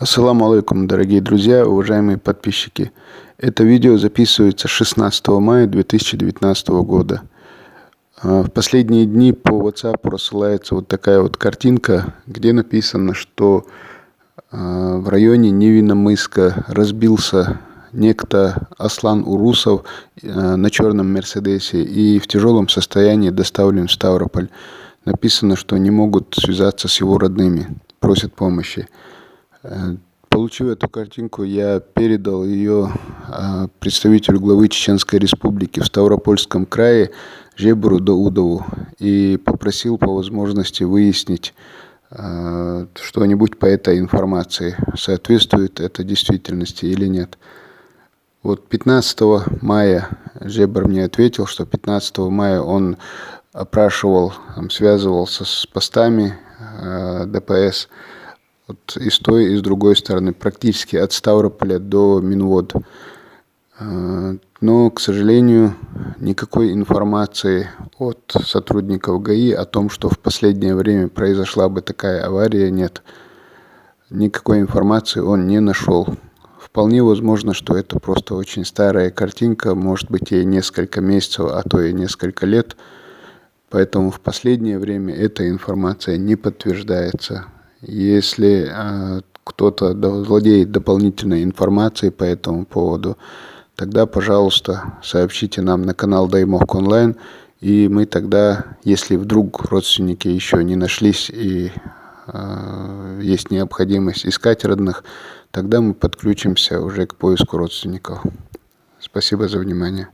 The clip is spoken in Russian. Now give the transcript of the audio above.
Ассаламу алейкум, дорогие друзья, уважаемые подписчики. Это видео записывается 16 мая 2019 года. В последние дни по WhatsApp рассылается вот такая вот картинка, где написано, что в районе Невинномысска разбился некто Аслан Урусов на черном Мерседесе и в тяжелом состоянии доставлен в Ставрополь. Написано, что не могут связаться с его родными, просят помощи. Получив эту картинку, я передал ее представителю главы Чеченской Республики в Ставропольском крае Жебру Даудову и попросил по возможности выяснить что-нибудь по этой информации, соответствует это действительности или нет. Вот 15 мая Жебр мне ответил, что 15 мая он опрашивал, связывался с постами ДПС, вот и с той, и с другой стороны, практически от Ставрополя до Минвод. Но, к сожалению, никакой информации от сотрудников ГАИ о том, что в последнее время произошла бы такая авария, нет. Никакой информации он не нашел. Вполне возможно, что это просто очень старая картинка, может быть, ей несколько месяцев, а то и несколько лет. Поэтому в последнее время эта информация не подтверждается. Если кто-то владеет дополнительной информацией по этому поводу, тогда, пожалуйста, сообщите нам на канал Даймок Онлайн, и мы тогда, если вдруг родственники еще не нашлись и есть необходимость искать родных, тогда мы подключимся уже к поиску родственников. Спасибо за внимание.